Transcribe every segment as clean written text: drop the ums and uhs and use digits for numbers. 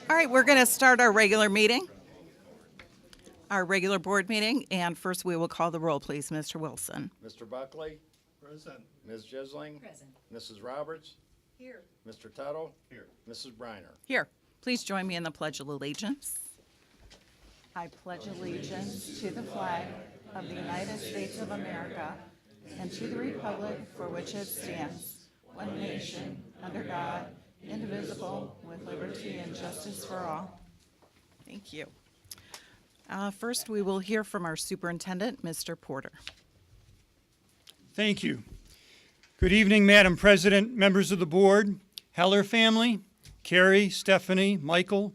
All right, we're going to start our regular meeting, our regular board meeting, and first we will call the roll, please, Mr. Wilson. Mr. Buckley, Present. Ms. Jisling, Present. Mrs. Roberts, Here. Mr. Tuttle, Here. Mrs. Briner. Here, please join me in the Pledge of Allegiance. I pledge allegiance to the flag of the United States of America and to the republic for which it stands, one nation, under God, indivisible, with liberty and justice for all. Thank you. First, we will hear from our superintendent, Mr. Porter. Thank you. Good evening, Madam President, members of the board, Heller family, Carrie, Stephanie, Michael,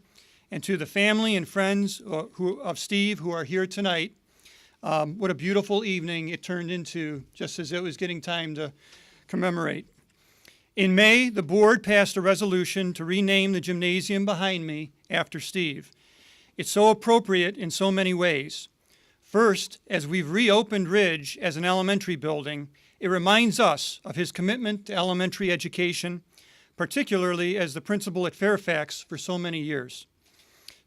and to the family and friends of Steve who are here tonight. What a beautiful evening it turned into, just as it was getting time to commemorate. In May, the board passed a resolution to rename the gymnasium behind me after Steve. It's so appropriate in so many ways. First, as we've reopened Ridge as an elementary building, it reminds us of his commitment to elementary education, particularly as the principal at Fairfax for so many years.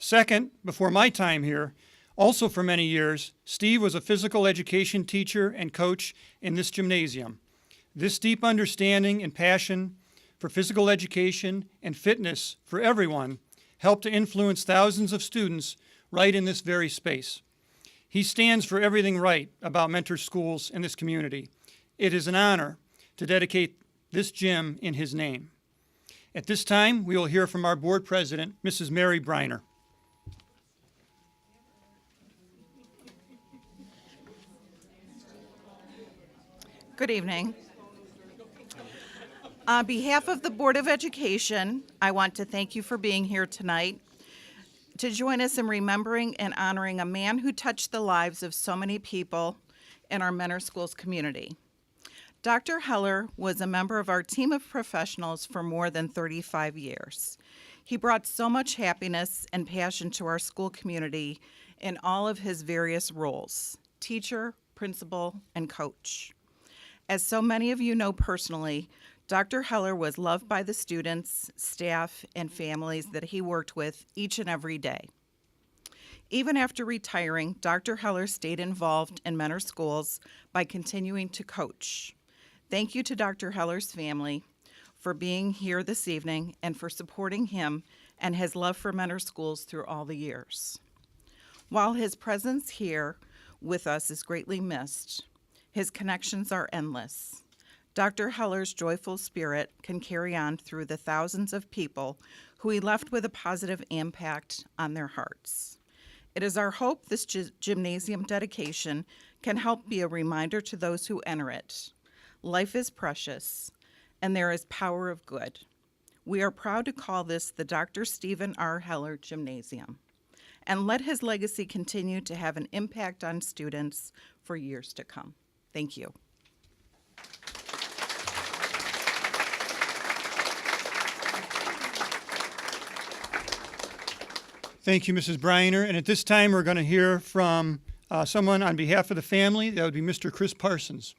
Second, before my time here, also for many years, Steve was a physical education teacher and coach in this gymnasium. This deep understanding and passion for physical education and fitness for everyone helped to influence thousands of students right in this very space. He stands for everything right about mentor schools in this community. It is an honor to dedicate this gym in his name. At this time, we will hear from our board president, Mrs. Mary Briner. Good evening. On behalf of the Board of Education, I want to thank you for being here tonight to join us in remembering and honoring a man who touched the lives of so many people in our Mentor Schools community. Dr. Heller was a member of our team of professionals for more than 35 years. He brought so much happiness and passion to our school community in all of his various roles: teacher, principal, and coach. As so many of you know personally, Dr. Heller was loved by the students, staff, and families that he worked with each and every day. Even after retiring, Dr. Heller stayed involved in Mentor Schools by continuing to coach. Thank you to Dr. Heller's family for being here this evening and for supporting him and his love for Mentor Schools through all the years. While his presence here with us is greatly missed, his connections are endless. Dr. Heller's joyful spirit can carry on through the thousands of people who he left with a positive impact on their hearts. It is our hope this gymnasium dedication can help be a reminder to those who enter it. Life is precious, and there is power of good. We are proud to call this the Dr. Stephen R. Heller Gymnasium, and let his legacy continue to have an impact on students for years to come. Thank you. Thank you, Mrs. Briner. And at this time, we're going to hear from someone on behalf of the family. That would be Mr. Chris Parsons.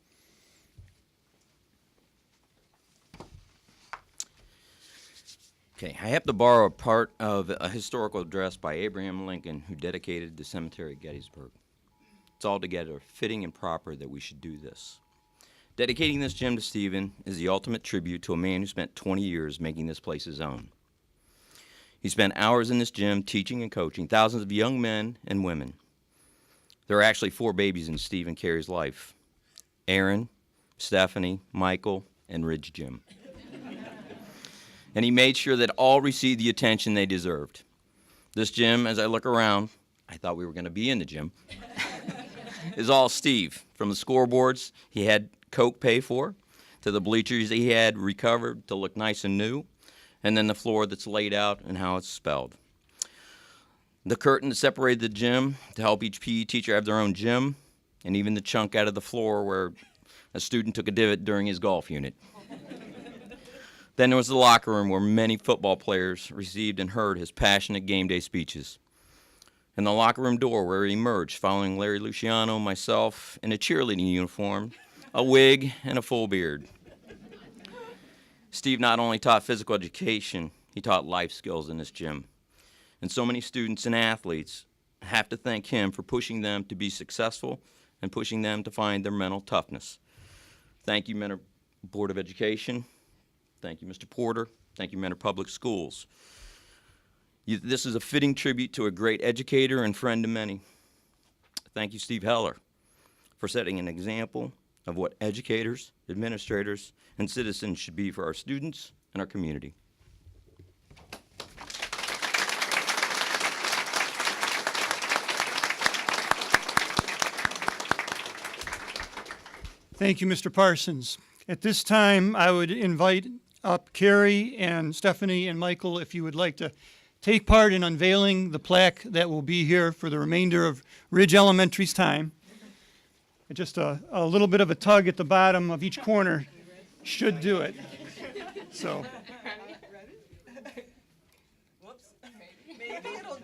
Okay, I have to borrow a part of a historical address by Abraham Lincoln, who dedicated the cemetery at Gettysburg. It's altogether fitting and proper that we should do this. Dedicating this gym to Stephen is the ultimate tribute to a man who spent 20 years making this place his own. He spent hours in this gym teaching and coaching thousands of young men and women. There are actually 4 babies in Steve and Carrie's life: Aaron, Stephanie, Michael, and Ridge Jim. And he made sure that all received the attention they deserved. This gym, as I look around, I thought we were going to be in the gym, is all Steve. From the scoreboards he had Coke pay for, to the bleachers he had recovered to look nice and new, and then the floor that's laid out and how it's spelled. The curtain that separated the gym to help each PE teacher have their own gym, and even the chunk out of the floor where a student took a divot during his golf unit. Then there was the locker room where many football players received and heard his passionate game day speeches. And the locker room door where he emerged following Larry Luciano, myself, in a cheerleading uniform, a wig, and a full beard. Steve not only taught physical education, he taught life skills in this gym. and so many students and athletes have to thank him for pushing them to be successful and pushing them to find their mental toughness. Thank you, Mentor Board of Education. Thank you, Mr. Porter. Thank you, Mentor Public Schools. This is a fitting tribute to a great educator and friend to many. Thank you, Steve Heller, for setting an example of what educators, administrators, and citizens should be for our students and our community. Thank you, Mr. Parsons. At this time, I would invite up Carrie and Stephanie and Michael if you would like to take part in unveiling the plaque that will be here for the remainder of Ridge Elementary's time. Just a little bit of a tug at the bottom of each corner should do it. So. Maybe it'll do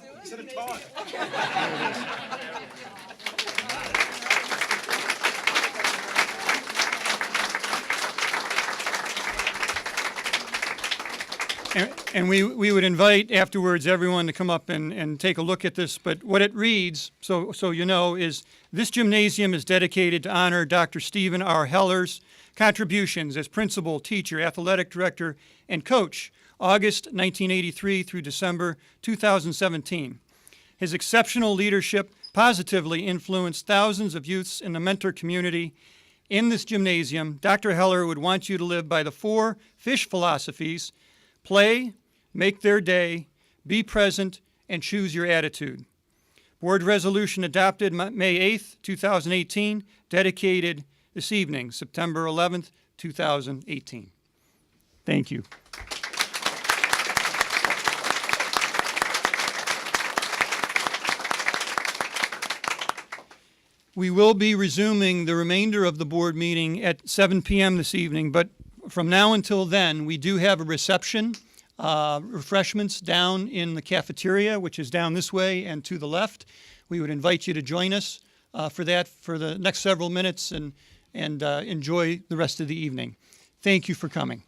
it. And we would invite afterwards everyone to come up and take a look at this. But what it reads, so you know, is this gymnasium is dedicated to honor Dr. Stephen R. Heller's contributions as principal, teacher, athletic director, and coach, August 1983 through December 2017. His exceptional leadership positively influenced thousands of youths in the mentor community. In this gymnasium, Dr. Heller would want you to live by the 4 fish philosophies: play, make their day, be present, and choose your attitude. Board resolution adopted May 8th, 2018, dedicated this evening, September 11th, 2018. Thank you. We will be resuming the remainder of the board meeting at 7 p.m. this evening, but from now until then, we do have a reception, refreshments down in the cafeteria, which is down this way and to the left. We would invite you to join us for that for the next several minutes and enjoy the rest of the evening. Thank you for coming.